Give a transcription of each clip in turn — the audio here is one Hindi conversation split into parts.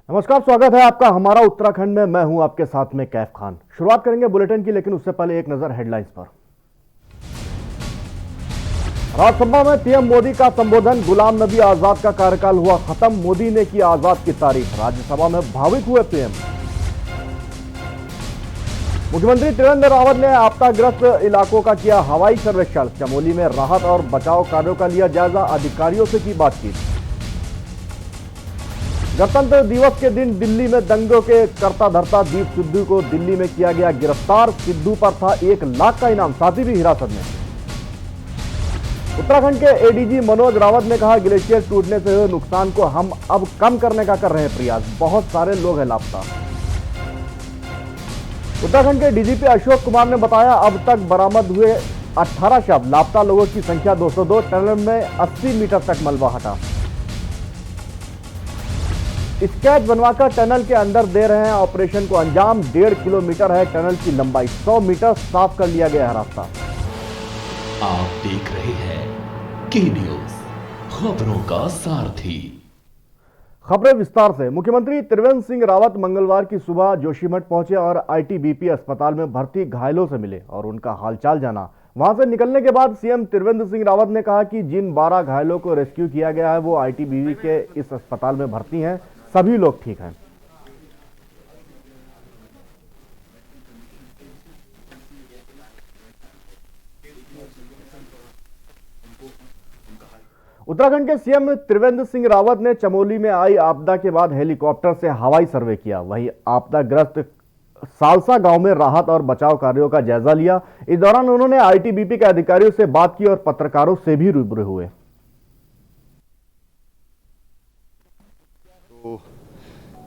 नमस्कार, स्वागत है आपका हमारा उत्तराखंड में। मैं हूं आपके साथ में कैफ खान। शुरुआत करेंगे बुलेटिन की, लेकिन उससे पहले एक नजर हेडलाइंस पर। राज्यसभा में पीएम मोदी का संबोधन। गुलाम नबी आजाद का कार्यकाल हुआ खत्म, मोदी ने की आजाद की तारीफ। राज्यसभा में भावुक हुए पीएम। मुख्यमंत्री त्रिवेंद्र रावत ने आपदाग्रस्त इलाकों का किया हवाई सर्वेक्षण। चमोली में राहत और बचाव कार्यों का लिया जायजा, अधिकारियों से की बातचीत। गणतंत्र दिवस के दिन दिल्ली में दंगों के करता धरता दीप सिद्धू को दिल्ली में किया गया गिरफ्तार। सिद्धू पर था 1 लाख का इनाम, साथी भी हिरासत में। उत्तराखंड के एडीजी मनोज रावत ने कहा, ग्लेशियर टूटने से हुए नुकसान को हम अब कम करने का कर रहे हैं प्रयास, बहुत सारे लोग हैं लापता। उत्तराखंड के डीजीपी अशोक कुमार ने बताया, अब तक बरामद हुए 18 शव, लापता लोगों की संख्या 202। टनल में 80 मीटर तक मलबा हटा। स्केच बनवाकर टनल के अंदर दे रहे हैं ऑपरेशन को अंजाम। 1.5 किलोमीटर है टनल की लंबाई, 100 मीटर साफ कर लिया गया है रास्ता। आप देख रहे हैं के न्यूज, खबरों का सारथी। खबरें विस्तार से। मुख्यमंत्री त्रिवेंद्र सिंह रावत मंगलवार की सुबह जोशीमठ पहुंचे और आईटीबीपी अस्पताल में भर्ती घायलों से मिले और उनका हालचाल जाना। वहां से निकलने के बाद सीएम त्रिवेंद्र सिंह रावत ने कहा कि जिन 12 घायलों को रेस्क्यू किया गया है वो आईटीबीपी के इस अस्पताल में भर्ती हैं, सभी लोग ठीक हैं। उत्तराखंड के सीएम त्रिवेंद्र सिंह रावत ने चमोली में आई आपदा के बाद हेलीकॉप्टर से हवाई सर्वे किया। वहीं आपदाग्रस्त सालसा गांव में राहत और बचाव कार्यों का जायजा लिया। इस दौरान उन्होंने आईटीबीपी के अधिकारियों से बात की और पत्रकारों से भी रूबरू हुए। तो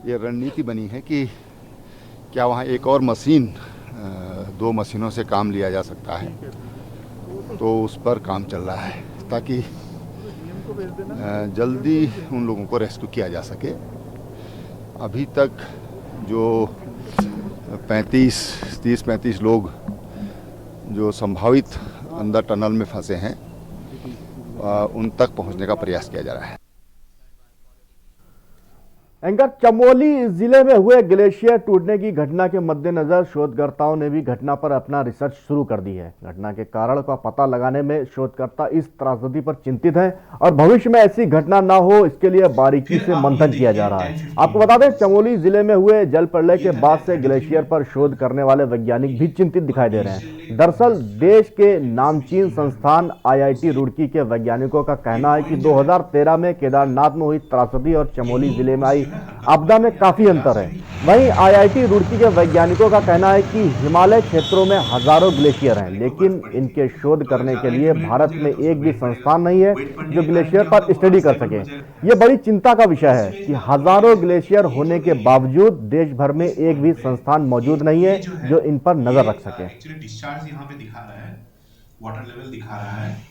ये रणनीति बनी है कि क्या वहाँ एक और मशीन, 2 मशीनों से काम लिया जा सकता है, तो उस पर काम चल रहा है ताकि जल्दी उन लोगों को रेस्क्यू किया जा सके। अभी तक जो 30-35 लोग जो संभावित अंदर टनल में फंसे हैं, उन तक पहुंचने का प्रयास किया जा रहा है। एंकर, चमोली जिले में हुए ग्लेशियर टूटने की घटना के मद्देनजर शोधकर्ताओं ने भी घटना पर अपना रिसर्च शुरू कर दी है। घटना के कारण का पता लगाने में शोधकर्ता इस त्रासदी पर चिंतित हैं और भविष्य में ऐसी घटना ना हो, इसके लिए बारीकी से मंथन किया जा रहा है। आपको बता दें, चमोली जिले में हुए जल प्रलय के बाद से ग्लेशियर पर शोध करने वाले वैज्ञानिक भी चिंतित दिखाई दे रहे हैं। दरअसल देश के नामचीन संस्थान आईआईटी रुड़की के वैज्ञानिकों का कहना है कि 2013 में केदारनाथ में हुई त्रासदी और चमोली जिले में आई आपदा में काफी अंतर है। वहीं आईआईटी रुड़की के वैज्ञानिकों का कहना है कि हिमालय क्षेत्रों में हजारों ग्लेशियर हैं, लेकिन इनके शोध करने के लिए भारत में एक भी संस्थान नहीं है जो ग्लेशियर पर स्टडी कर सके। यह बड़ी चिंता का विषय है कि हजारों ग्लेशियर होने के बावजूद देश भर में एक भी संस्थान मौजूद नहीं है जो इन पर नजर रख सके। डिस्चार्ज यहाँ पे दिखा रहा है, वाटर लेवल दिखा रहा है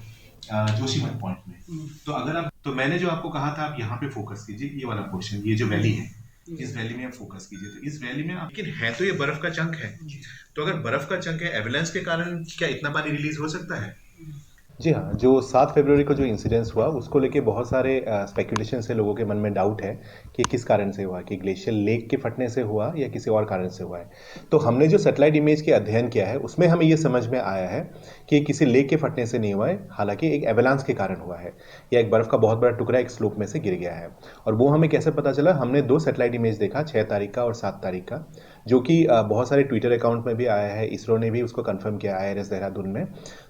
जोशीमठ पॉइंट में। तो अगर आप, तो मैंने जो आपको कहा था आप यहाँ पे फोकस कीजिए, ये वाला पोर्शन, ये जो वैली है, इस वैली में आप फोकस कीजिए। तो इस वैली में आप, लेकिन है तो ये बर्फ का चंक है, तो अगर बर्फ का चंक है, एवलांच के कारण क्या इतना पानी रिलीज हो सकता है? जी हाँ, जो 7 फरवरी को जो इंसिडेंस हुआ उसको लेके बहुत सारे स्पेकुलेशन से लोगों के मन में डाउट है कि किस कारण से हुआ, कि ग्लेशियर लेक के फटने से हुआ या किसी और कारण से हुआ है। तो हमने जो सैटेलाइट इमेज के अध्ययन किया है उसमें हमें ये समझ में आया है कि किसी लेक के फटने से नहीं हुआ है, हालांकि एक एवलांच के कारण हुआ है, या एक बर्फ का बहुत बड़ा टुकड़ा एक स्लोप में से गिर गया है। और वो हमें कैसे पता चला? हमने 2 सैटेलाइट इमेज देखा, 6 तारीख का और 7 तारीख का, जो कि बहुत सारे ट्विटर अकाउंट में भी आया है, इसरो ने भी उसको कंफर्म किया IRS देहरादून में।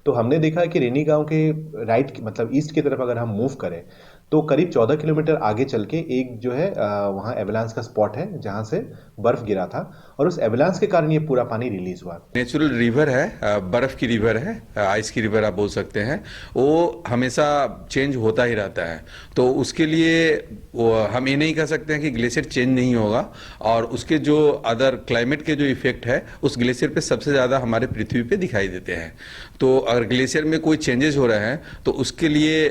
तो हमने देखा कि रेनी गांव के राइट, मतलब ईस्ट की तरफ अगर हम मूव करें तो करीब 14 किलोमीटर आगे चल के एक जो है वहाँ एवलांच का स्पॉट है जहाँ से बर्फ गिरा था, और उस एवलांच के कारण ये पूरा पानी रिलीज हुआ। नेचुरल रिवर है, बर्फ की रिवर है, आइस की रिवर आप बोल सकते हैं, वो हमेशा चेंज होता ही रहता है। तो उसके लिए हम ये नहीं कह सकते हैं कि ग्लेशियर चेंज नहीं होगा, और उसके जो अदर क्लाइमेट के जो इफेक्ट है उस ग्लेशियर पे सबसे ज़्यादा हमारे पृथ्वी पे दिखाई देते हैं। तो अगर ग्लेशियर में कोई चेंजेस हो रहे हैं तो उसके लिए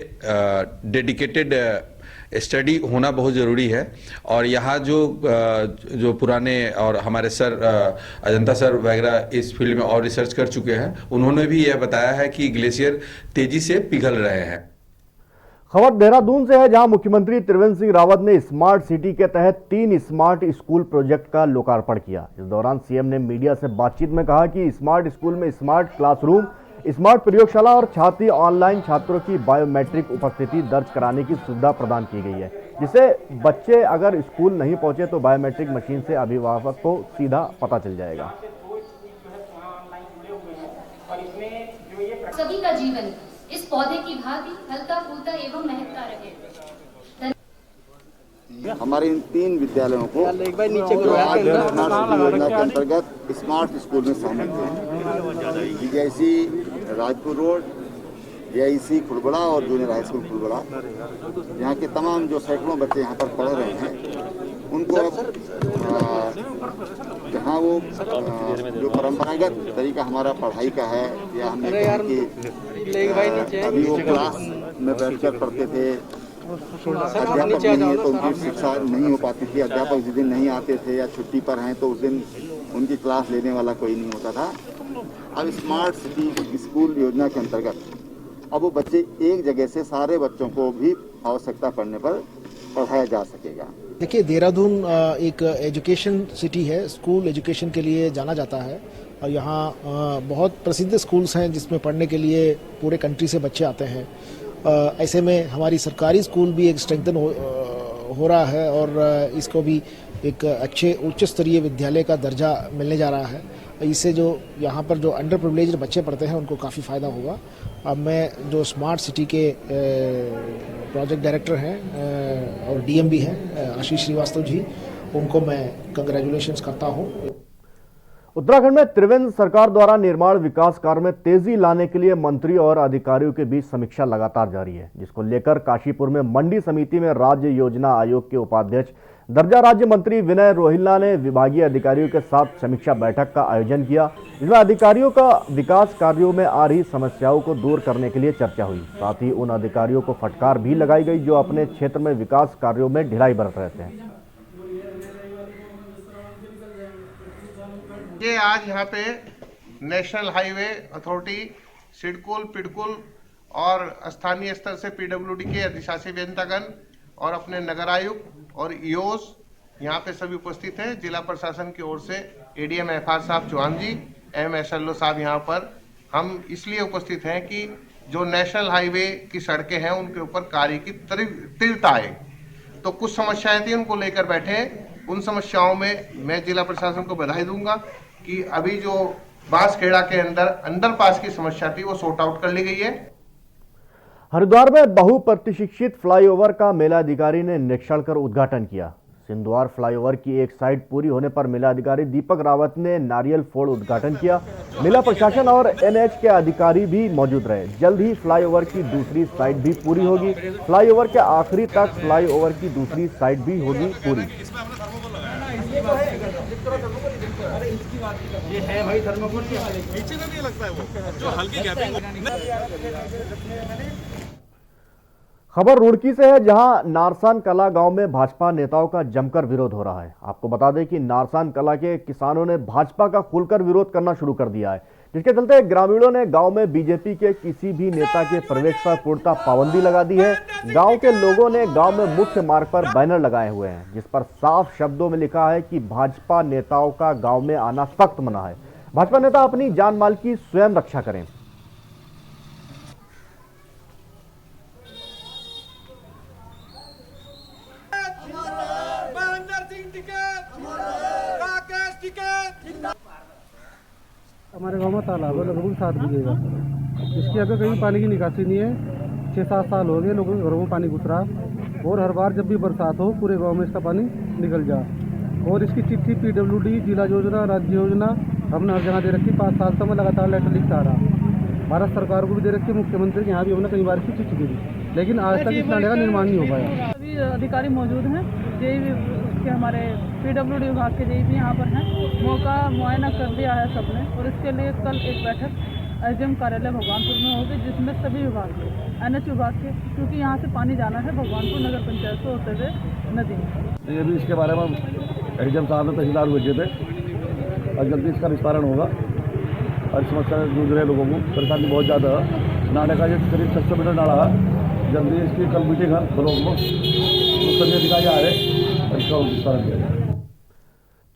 डेडिकेटेड स्टडी होना बहुत ज़रूरी है। और यहाँ जो पुराने और हमारे सर अजंता सर वगैरह इस फील्ड में और रिसर्च कर चुके हैं, उन्होंने भी यह बताया है कि ग्लेशियर तेजी से पिघल रहे हैं। खबर देहरादून से है, जहां मुख्यमंत्री त्रिवेंद्र सिंह रावत ने स्मार्ट सिटी के तहत 3 स्मार्ट स्कूल प्रोजेक्ट का लोकार्पण किया। इस दौरान सीएम ने मीडिया से बातचीत में कहा कि स्मार्ट स्कूल में स्मार्ट क्लासरूम, स्मार्ट प्रयोगशाला और छात्री ऑनलाइन छात्रों की बायोमेट्रिक उपस्थिति दर्ज कराने की सुविधा प्रदान की गई है, जिससे बच्चे अगर स्कूल नहीं पहुंचे तो बायोमेट्रिक मशीन से अभिभावक को सीधा पता चल जाएगा। सभी का जीवन इस पौधे की भांति हल्का फूलता एवं महकता रहे। हमारे इन 3 विद्यालयों को जो आज स्मार्ट सिटी योजना के अंतर्गत स्मार्ट स्कूल में शामिल थे, DIC राजपुर रोड, DIC खुलबड़ा और जूनियर हाई स्कूल खुलबड़ा, यहाँ के तमाम जो सैकड़ों बच्चे यहाँ पर पढ़ रहे हैं, उनको जहाँ वो जो परंपरागत तरीका हमारा पढ़ाई का है, या हमने कहा कि अभी वो क्लास में बैठकर पढ़ते थे, अध्यापक नहीं है तो उनकी शिक्षा नहीं हो पाती थी, अध्यापक जिस दिन नहीं आते थे या छुट्टी पर हैं तो उस दिन उनकी क्लास लेने वाला कोई नहीं होता था। अब स्मार्ट सिटी स्कूल योजना के अंतर्गत अब वो बच्चे एक जगह से सारे बच्चों को भी आवश्यकता पड़ने पर पढ़ाया जा सकेगा। देखिए, देहरादून एक एजुकेशन सिटी है, स्कूल एजुकेशन के लिए जाना जाता है और यहाँ बहुत प्रसिद्ध स्कूल्स हैं जिसमें पढ़ने के लिए पूरे कंट्री से बच्चे आते हैं। ऐसे में हमारी सरकारी स्कूल भी एक स्ट्रेंथन हो रहा है और इसको भी एक अच्छे उच्च स्तरीय विद्यालय का दर्जा मिलने जा रहा है। इससे जो यहाँ पर जो अंडर प्रिविलेज्ड बच्चे पढ़ते हैं उनको काफ़ी फ़ायदा होगा। अब मैं जो स्मार्ट सिटी के प्रोजेक्ट डायरेक्टर हैं और DM भी हैं आशीष श्रीवास्तव जी, उनको मैं कंग्रेचुलेशंस करता हूँ। उत्तराखंड में त्रिवेंद्र सरकार द्वारा निर्माण विकास कार्य में तेजी लाने के लिए मंत्री और अधिकारियों के बीच समीक्षा लगातार जारी है, जिसको लेकर काशीपुर में मंडी समिति में राज्य योजना आयोग के उपाध्यक्ष दर्जा राज्य मंत्री विनय रोहिल्ला ने विभागीय अधिकारियों के साथ समीक्षा बैठक का आयोजन किया। इसमें अधिकारियों का विकास कार्यों में आ रही समस्याओं को दूर करने के लिए चर्चा हुई। साथ ही उन अधिकारियों को फटकार भी लगाई गई जो अपने क्षेत्र में विकास कार्यों में ढिलाई बरत रहे थे। ये आज यहाँ पे नेशनल हाईवे अथॉरिटी, सिडकुल, पिडकुल और स्थानीय स्तर से PWD के अधिशासी अभियंतागण और अपने नगर आयुक्त और EOs यहाँ पे सभी उपस्थित हैं। जिला प्रशासन की ओर से ADM FR साहब चौहान जी, MSLO साहब यहाँ पर हम इसलिए उपस्थित हैं कि जो नेशनल हाईवे की सड़कें हैं उनके ऊपर कार्य की तीव्रता है, तो कुछ समस्याएं थी उनको लेकर बैठे। उन समस्याओं में मैं जिला प्रशासन को बधाई दूंगा कि अभी जो बांसखेड़ा के अंदर अंडरपास की समस्या थी वो सॉर्ट आउट कर ली गई है। हरिद्वार में बहुप्रतीक्षित फ्लाईओवर का मेलाधिकारी ने निरीक्षण कर उद्घाटन किया। सिंधुआर फ्लाईओवर की एक साइड पूरी होने पर मेलाधिकारी दीपक रावत ने नारियल फोड़ उद्घाटन किया। मेला प्रशासन और NH के अधिकारी भी मौजूद रहे। जल्द ही फ्लाईओवर की दूसरी साइड भी पूरी होगी। फ्लाईओवर के आखिरी तक फ्लाईओवर की दूसरी साइड भी होगी पूरी। ये है भाई थर्मोकोल नीचे में भी लगता है वो जो हल्की गैपिंग। खबर रुड़की से है, जहां नारसान कला गांव में भाजपा नेताओं का जमकर विरोध हो रहा है। आपको बता दें कि नारसान कला के किसानों ने भाजपा का खुलकर विरोध करना शुरू कर दिया है, जिसके चलते ग्रामीणों ने गांव में बीजेपी के किसी भी नेता के प्रवेश पर पूर्णतः पाबंदी लगा दी है। गांव के लोगों ने गांव में मुख्य मार्ग पर बैनर लगाए हुए हैं, जिस पर साफ शब्दों में लिखा है कि भाजपा नेताओं का गांव में आना सख्त मना है। भाजपा नेता अपनी जान माल की स्वयं रक्षा करें। हमारे गांव में तालाब है लगभग 7 बीघे का, इसकी अभी कहीं पानी की निकासी नहीं है। 6-7 साल हो गए लोगों के घरों में पानी घुस रहा, और हर बार जब भी बरसात हो पूरे गांव में इसका पानी निकल जा। और इसकी चिट्ठी PWD, जिला योजना, राज्य योजना हमने हर जगह दे रखी। 5 साल से मैं लगातार लेटर लिखता आ रहा। भारत सरकार को भी दे रखी, मुख्यमंत्री के यहाँ भी हमने कई बार इसकी चिट्ठी दी, लेकिन आज तक इस नाले का निर्माण नहीं हो पाया। अभी अधिकारी मौजूद हैं, के हमारे PWD विभाग के भी यहाँ पर हैं। मौका मुआयना कर दिया है सबने, और इसके लिए कल एक बैठक SDM कार्यालय भगवानपुर में होगी, जिसमें सभी विभाग के, NH विभाग के, क्योंकि यहाँ से पानी जाना है भगवानपुर नगर पंचायत से होते हुए नदी में। ये भी इसके बारे में SDM साहब ने तहसीलदार भेजे थे, और जल्दी इसका निस्तारण होगा। और समस्या जूझ रहे लोगों को परेशानी बहुत ज़्यादा है। नाले का ये करीब 600 मीटर नाला है, जल्दी इसकी कल मीटिंग है ब्लॉक में, तो सभी अधिकारी आ रहे और इसका विस्तार किया जाए।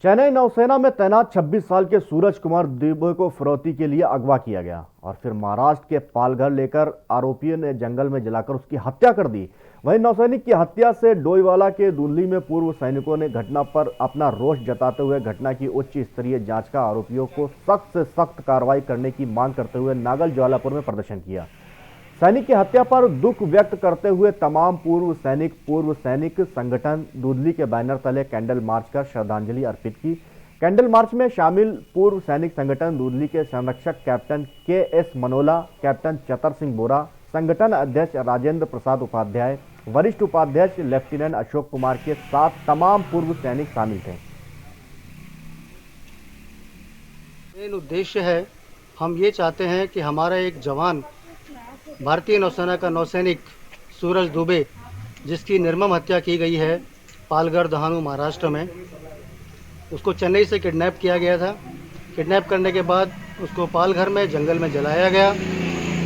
चेन्नई नौसेना में तैनात 26 साल के सूरज कुमार दुबे को फिरौती के लिए अगवा किया गया और फिर महाराष्ट्र के पालघर लेकर आरोपियों ने जंगल में जलाकर उसकी हत्या कर दी। वहीं नौसैनिक की हत्या से डोईवाला के दुल्ली में पूर्व सैनिकों ने घटना पर अपना रोष जताते हुए घटना की उच्च स्तरीय जांच का आरोपियों को सख्त से सख्त कार्रवाई करने की मांग करते हुए नागल ज्वालापुर में प्रदर्शन किया। सैनिक की हत्या पर दुख व्यक्त करते हुए तमाम पूर्व सैनिक संगठन दुधली के बैनर तले कैंडल मार्च कर श्रद्धांजलि अर्पित की। कैंडल मार्च में शामिल पूर्व सैनिक संगठन दुधली के संरक्षक कैप्टन के.एस. मनोला, कैप्टन चतर सिंह बोरा, संगठन अध्यक्ष राजेंद्र प्रसाद उपाध्याय, वरिष्ठ उपाध्यक्ष लेफ्टिनेंट अशोक कुमार के साथ तमाम पूर्व सैनिक शामिल थे। मेन उद्देश्य है, हम ये चाहते हैं कि हमारा एक जवान भारतीय नौसेना का नौसैनिक सूरज दुबे, जिसकी निर्मम हत्या की गई है पालघर दहानू महाराष्ट्र में, उसको चेन्नई से किडनैप किया गया था। किडनैप करने के बाद उसको पालघर में जंगल में जलाया गया।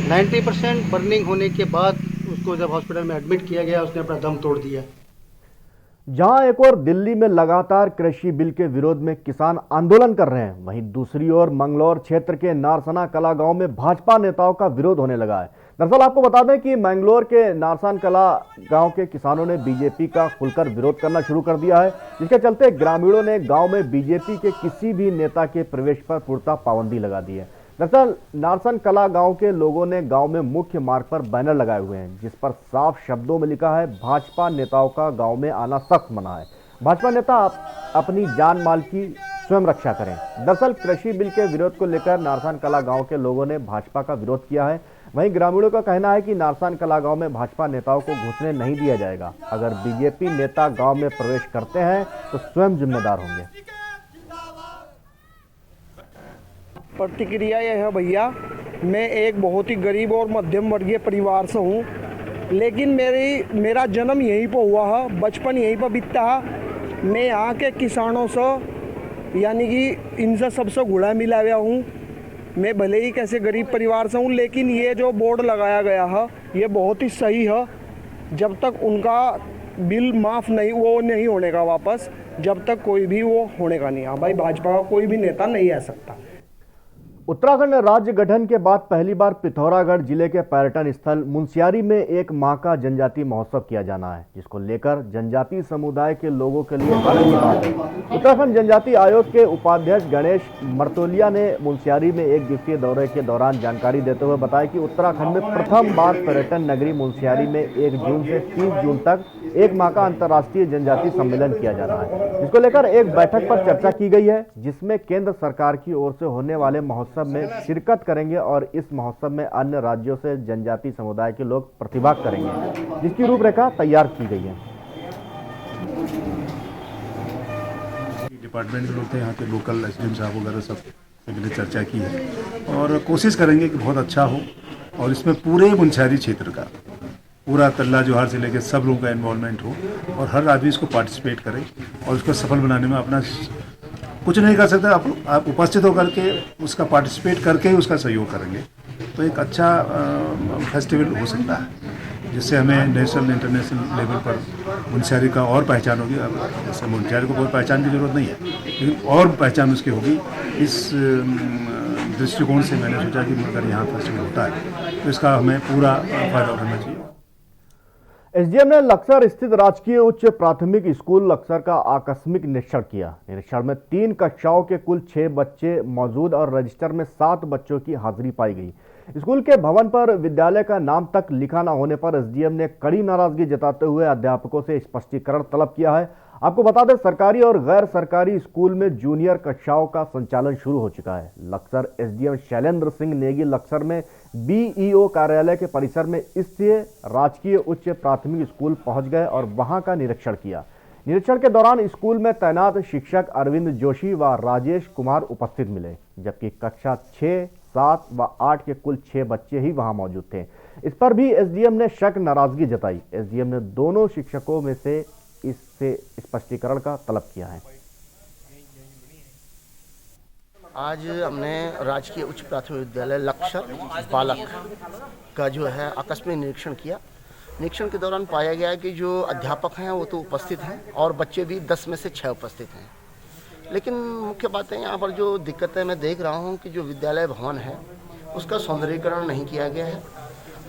90% बर्निंग होने के बाद उसको जब हॉस्पिटल में एडमिट किया गया, उसने अपना दम तोड़ दिया। जहां एक और दिल्ली में लगातार कृषि बिल के विरोध में किसान आंदोलन कर रहे हैं, वहीं दूसरी ओर मंगलौर क्षेत्र के नारसना कला गांव में भाजपा नेताओं का विरोध होने लगा है। दरअसल आपको बता दें कि मंगलौर के नारसन कला गांव के किसानों ने बीजेपी का खुलकर विरोध करना शुरू कर दिया है, जिसके चलते ग्रामीणों ने गांव में बीजेपी के किसी भी नेता के प्रवेश पर पुख्ता पाबंदी लगा दी है। दरअसल नारसन कला गांव के लोगों ने गांव में मुख्य मार्ग पर बैनर लगाए हुए हैं, जिस पर साफ शब्दों में लिखा है, भाजपा नेताओं का गांव में आना सख्त मना है। भाजपा नेता अपनी जान माल की स्वयं रक्षा करें। दरअसल कृषि बिल के विरोध को लेकर नारसन कला गांव के लोगों ने भाजपा का विरोध किया है। वहीं ग्रामीणों का कहना है कि नारसन कला गांव में भाजपा नेताओं को घुसने नहीं दिया जाएगा। अगर बीजेपी नेता गांव में प्रवेश करते हैं तो स्वयं जिम्मेदार होंगे। प्रतिक्रिया यह है भैया, मैं एक बहुत ही गरीब और मध्यम वर्गीय परिवार से हूँ, लेकिन मेरा जन्म यहीं पर हुआ है, बचपन यहीं पर बीता है। मैं यहाँ के किसानों से यानी कि इनसे सबसे घुला मिला हुआ हूँ। मैं भले ही कैसे गरीब परिवार से हूँ, लेकिन ये जो बोर्ड लगाया गया है ये बहुत ही सही है। जब तक उनका बिल माफ़ नहीं होने का वापस, जब तक कोई भी वो होने का नहीं। हाँ भाई, भाजपा का कोई भी नेता नहीं आ सकता। उत्तराखंड राज्य गठन के बाद पहली बार पिथौरागढ़ जिले के पर्यटन स्थल मुनस्यारी में एक माह का जनजातीय महोत्सव किया जाना है, जिसको लेकर जनजातीय समुदाय के लोगों के लिए गर्व की बात है। उत्तराखंड जनजातीय आयोग के उपाध्यक्ष गणेश मर्तोलिया ने मुनस्यारी में एक दिवसीय दौरे के दौरान जानकारी देते हुए बताया कि उत्तराखंड में प्रथम बार पर्यटन नगरी मुनस्यारी में 1 जून से 30 जून तक एक माह का अंतर्राष्ट्रीय जनजातीय सम्मेलन किया जाना है, जिसको लेकर एक बैठक पर चर्चा की गई है, जिसमें केंद्र सरकार की ओर से होने वाले महोत्सव में शिरकत करेंगे और इस महोत्सव में अन्य राज्यों से जनजातीय समुदाय के लोग प्रतिभाग करेंगे, जिसकी रूपरेखा तैयार की गई है। डिपार्टमेंट के लोग थे, यहाँ के लोकल एसडीएम साहब वगैरह सब के लिए चर्चा की है और कोशिश करेंगे कि बहुत अच्छा हो और इसमें पूरे मुनस्यारी क्षेत्र का, पूरा तल्ला जोहार से लेकर सब लोगों का इन्वॉल्वमेंट हो और हर आदमी इसको पार्टिसिपेट करे और उसको सफल बनाने में अपना कुछ नहीं कर सकता, आप उपस्थित होकर के उसका पार्टिसिपेट करके ही उसका सहयोग करेंगे तो एक अच्छा फेस्टिवल हो सकता है, जिससे हमें नेशनल इंटरनेशनल लेवल पर मुनस्यारी का और पहचान होगी। जैसे मुनस्यारी को कोई पहचान की जरूरत नहीं है, लेकिन और पहचान उसकी होगी। इस दृष्टिकोण से मैंने सोचा कि अगर यहाँ फेस्टिवल होता है तो इसका हमें पूरा फायदा उठाना चाहिए। एसडीएम ने लक्सर स्थित राजकीय उच्च प्राथमिक स्कूल लक्सर का आकस्मिक निरीक्षण किया। निरीक्षण में 3 कक्षाओं के कुल 6 बच्चे मौजूद और रजिस्टर में 7 बच्चों की हाजिरी पाई गई। स्कूल के भवन पर विद्यालय का नाम तक लिखा न होने पर एसडीएम ने कड़ी नाराजगी जताते हुए अध्यापकों से स्पष्टीकरण तलब किया है। आपको बता दें, सरकारी और गैर सरकारी स्कूल में जूनियर कक्षाओं का संचालन शुरू हो चुका है। लक्सर एसडीएम शैलेंद्र सिंह नेगी लक्सर में बीईओ कार्यालय के परिसर में स्थित राजकीय उच्च प्राथमिक स्कूल पहुंच गए और वहां का निरीक्षण किया। निरीक्षण के दौरान स्कूल में तैनात शिक्षक अरविंद जोशी व राजेश कुमार उपस्थित मिले, जबकि कक्षा 6, 7 व 8 के कुल 6 बच्चे ही वहां मौजूद थे। इस पर भी एसडीएम ने शक नाराजगी जताई। एसडीएम ने दोनों शिक्षकों में से इससे स्पष्टीकरण का तलब किया है। आज हमने राजकीय उच्च प्राथमिक विद्यालय लक्सर बालक का जो है आकस्मिक निरीक्षण किया निरीक्षण के दौरान पाया गया कि जो अध्यापक हैं वो तो उपस्थित हैं और बच्चे भी 10 में से 6 उपस्थित हैं। लेकिन मुख्य बात है यहाँ पर जो दिक्कत है, मैं देख रहा हूँ कि जो विद्यालय भवन है उसका सौंदर्यीकरण नहीं किया गया है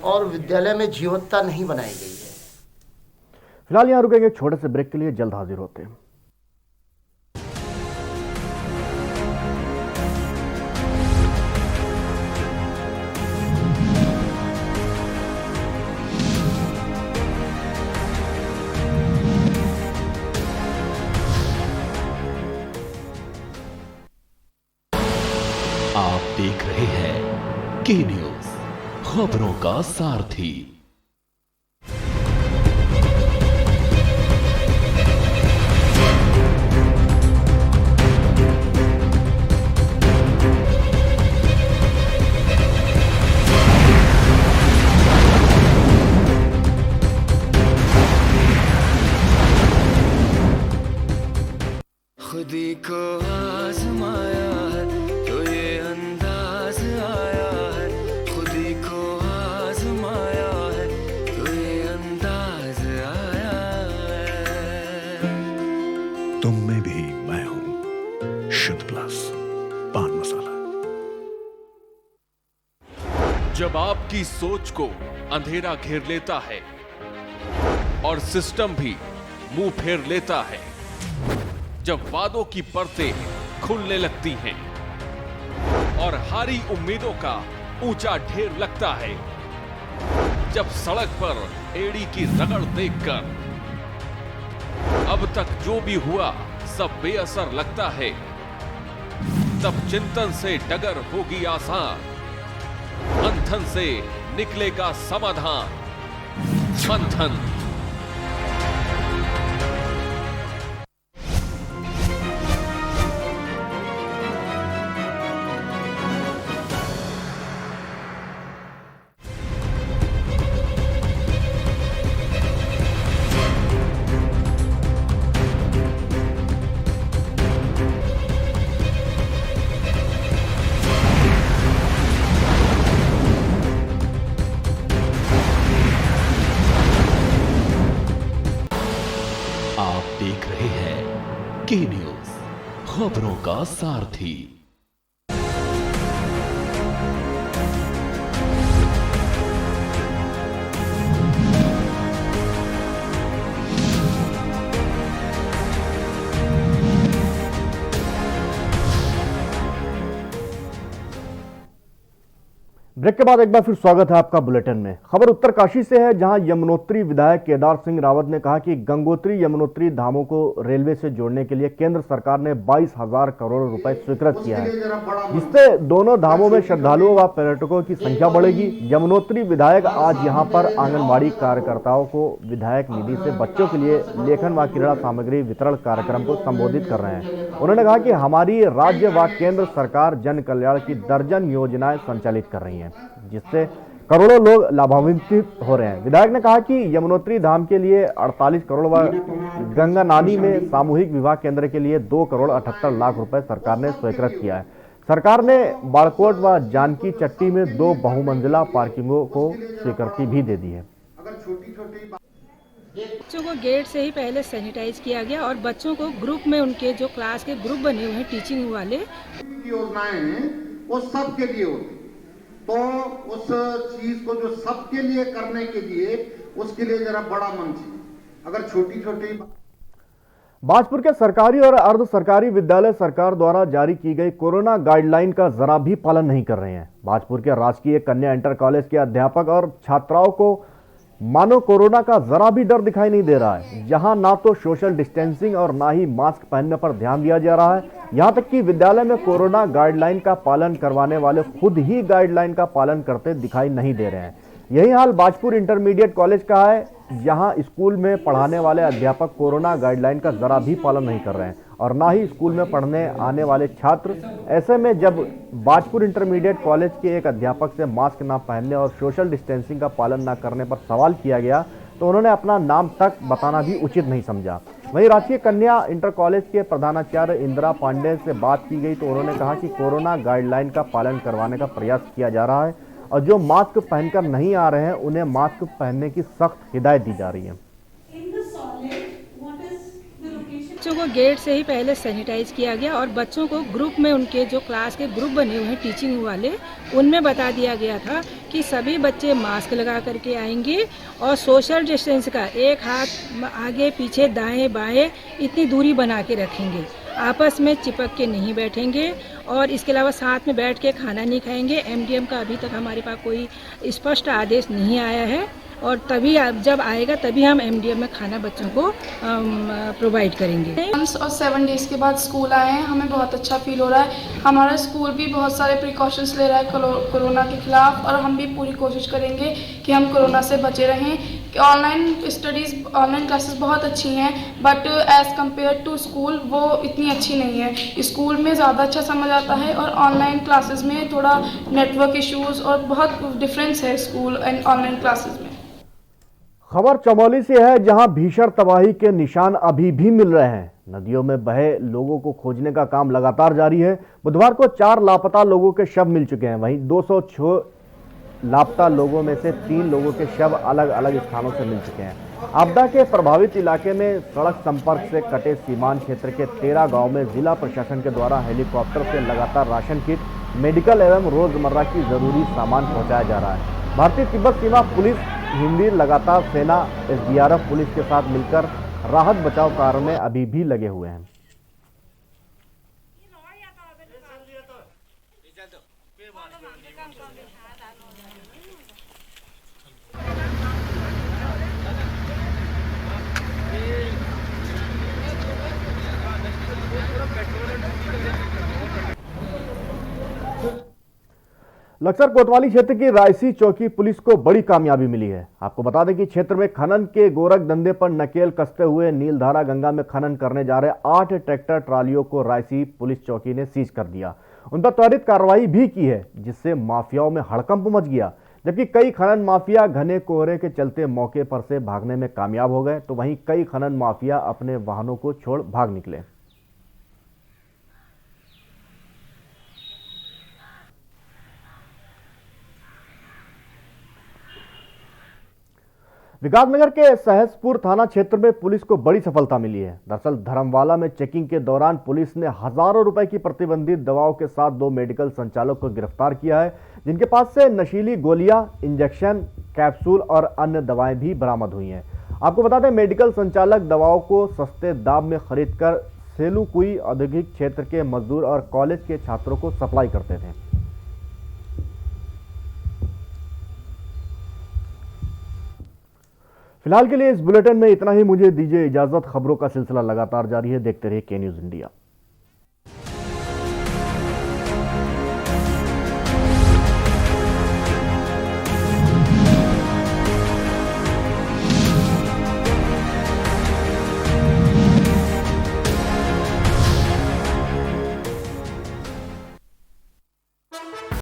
और विद्यालय में जीवंतता नहीं बनाई गई है। फिलहाल यहाँ रुकेंगे छोटे से ब्रेक के लिए, जल्द हाजिर होते हैं। आप देख रहे हैं के न्यूज, खबरों का सारथी। खुदी को आजमाया है तो ये अंदाज आया है, खुदी को आजमाया है तो ये अंदाज आया है। तुम में भी मैं हूं, शुद्ध प्लस पान मसाला। जब आपकी सोच को अंधेरा घेर लेता है और सिस्टम भी मुंह फेर लेता है, जब वादों की परतें खुलने लगती हैं और हारी उम्मीदों का ऊंचा ढेर लगता है, जब सड़क पर एड़ी की रगड़ देखकर अब तक जो भी हुआ सब बेअसर लगता है, तब चिंतन से डगर होगी आसान, मंथन से निकलेगा समाधान। मंथन। आप देख रहे हैं के न्यूज, खबरों का सारथी। ब्रेक के बाद एक बार फिर स्वागत है आपका बुलेटिन में। खबर उत्तरकाशी से है, जहां यमुनोत्री विधायक केदार सिंह रावत ने कहा कि गंगोत्री यमुनोत्री धामों को रेलवे से जोड़ने के लिए केंद्र सरकार ने 22,000 करोड़ रुपए स्वीकृत किया है, जिससे दोनों धामों में श्रद्धालुओं व पर्यटकों की संख्या बढ़ेगी। यमुनोत्री विधायक आज यहां पर आंगनबाड़ी कार्यकर्ताओं को विधायक निधि से बच्चों के लिए लेखन व क्रीड़ा सामग्री वितरण कार्यक्रम को संबोधित कर रहे हैं। उन्होंने कहा कि हमारी राज्य व केंद्र सरकार जन कल्याण की दर्जन योजनाएं संचालित कर रही हैं, जिससे करोड़ों लोग लाभान्वित हो रहे हैं। विधायक ने कहा कि यमुनोत्री धाम के लिए 48 करोड़ व गंगानानी में सामूहिक विवाह केंद्र के लिए 2 करोड़ 78 लाख रुपए सरकार ने स्वीकृत किया है। सरकार ने बाड़कोट व जानकी चट्टी में 2 बहुमंजिला पार्किंगों को स्वीकृति भी दे दी है। बच्चों को गेट से ही पहले सैनिटाइज किया गया और बच्चों को ग्रुप में उनके जो क्लास के ग्रुप बने हुए हैं टीचिंग वाले, योजनाएं हैं वो सबके लिए होती, तो उस चीज को जो सबके लिए करने के लिए उसके लिए जरा बड़ा मन चाहिए। अगर छोटी छोटी बाजपुर के सरकारी और अर्ध सरकारी विद्यालय सरकार द्वारा जारी की गई कोरोना गाइडलाइन का जरा भी पालन नहीं कर रहे हैं। बाजपुर के राजकीय कन्या इंटर कॉलेज के अध्यापक और छात्राओं को मानो कोरोना का जरा भी डर दिखाई नहीं दे रहा है। जहां ना तो सोशल डिस्टेंसिंग और ना ही मास्क पहनने पर ध्यान दिया जा रहा है। यहां तक कि विद्यालय में कोरोना गाइडलाइन का पालन करवाने वाले खुद ही गाइडलाइन का पालन करते दिखाई नहीं दे रहे हैं। यही हाल बाजपुर इंटरमीडिएट कॉलेज का है, जहां स्कूल में पढ़ाने वाले अध्यापक कोरोना गाइडलाइन का जरा भी पालन नहीं कर रहे हैं और ना ही स्कूल में पढ़ने आने वाले छात्र। ऐसे में जब बाजपुर इंटरमीडिएट कॉलेज के एक अध्यापक से मास्क ना पहनने और सोशल डिस्टेंसिंग का पालन ना करने पर सवाल किया गया, तो उन्होंने अपना नाम तक बताना भी उचित नहीं समझा। वहीं राजकीय कन्या इंटर कॉलेज के प्रधानाचार्य इंदिरा पांडे से बात की गई तो उन्होंने कहा कि कोरोना गाइडलाइन का पालन करवाने का प्रयास किया जा रहा है और जो मास्क पहनकर नहीं आ रहे हैं उन्हें मास्क पहनने की सख्त हिदायत दी जा रही है। बच्चों को गेट से ही पहले सैनिटाइज किया गया और बच्चों को ग्रुप में उनके जो क्लास के ग्रुप बने हुए हैं टीचिंग वाले, उनमें बता दिया गया था कि सभी बच्चे मास्क लगा करके आएंगे और सोशल डिस्टेंस का एक हाथ आगे पीछे दाएं बाएं इतनी दूरी बना के रखेंगे, आपस में चिपक के नहीं बैठेंगे और इसके अलावा साथ में बैठ के खाना नहीं खाएंगे। एमडीएम का अभी तक हमारे पास कोई स्पष्ट आदेश नहीं आया है और तभी जब आएगा तभी हम एमडीएम में खाना बच्चों को प्रोवाइड करेंगे। और 7 डेज के बाद स्कूल आए हैं, हमें बहुत अच्छा फील हो रहा है। हमारा स्कूल भी बहुत सारे प्रिकॉशंस ले रहा है कोरोना के खिलाफ और हम भी पूरी कोशिश करेंगे कि हम कोरोना से बचे रहें। ऑनलाइन स्टडीज़, ऑनलाइन क्लासेस बहुत अच्छी हैं but as compare to school वो इतनी अच्छी नहीं है। स्कूल में ज़्यादा अच्छा समझ आता है और ऑनलाइन क्लासेस में थोड़ा नेटवर्क इश्यूज़ और बहुत डिफरेंस है स्कूल एंड ऑनलाइन क्लासेस में। खबर चमोली से है, जहां भीषण तबाही के निशान अभी भी मिल रहे हैं। नदियों में बहे लोगों को खोजने का काम लगातार जारी है। बुधवार को 4 लापता लोगों के शव मिल चुके हैं। वहीं 206 लापता लोगों में से 3 लोगों के शव अलग अलग स्थानों से मिल चुके हैं। आपदा के प्रभावित इलाके में सड़क संपर्क से कटे सीमांत क्षेत्र के 13 गांव में जिला प्रशासन के द्वारा हेलीकॉप्टर से लगातार राशन किट, मेडिकल एवं रोजमर्रा की जरूरी सामान पहुंचाया जा रहा है। भारतीय तिब्बत सीमा पुलिस, हिंदी लगातार सेना, एसडीआरएफ पुलिस के साथ मिलकर राहत बचाव कार्य में अभी भी लगे हुए हैं। लक्सर कोतवाली क्षेत्र की रायसी चौकी पुलिस को बड़ी कामयाबी मिली है। आपको बता दें कि क्षेत्र में खनन के गोरख धंधे पर नकेल कसते हुए नीलधारा गंगा में खनन करने जा रहे 8 ट्रैक्टर ट्रालियों को रायसी पुलिस चौकी ने सीज कर दिया। उन पर त्वरित कार्रवाई भी की है, जिससे माफियाओं में हड़कंप मच गया। जबकि कई खनन माफिया घने कोहरे के चलते मौके पर से भागने में कामयाब हो गए, तो वहीं कई खनन माफिया अपने वाहनों को छोड़ भाग निकले। विकासनगर के सहसपुर थाना क्षेत्र में पुलिस को बड़ी सफलता मिली है। दरअसल धर्मवाला में चेकिंग के दौरान पुलिस ने हजारों रुपए की प्रतिबंधित दवाओं के साथ 2 मेडिकल संचालक को गिरफ्तार किया है, जिनके पास से नशीली गोलियां, इंजेक्शन, कैप्सूल और अन्य दवाएं भी बरामद हुई हैं। आपको बता दें, मेडिकल संचालक दवाओं को सस्ते दाम में खरीदकर सेलुकुई औद्योगिक क्षेत्र के मजदूर और कॉलेज के छात्रों को सप्लाई करते थे। फिलहाल के लिए इस बुलेटिन में इतना ही। मुझे दीजिए इजाजत। खबरों का सिलसिला लगातार जारी है, देखते रहिए के न्यूज़ इंडिया।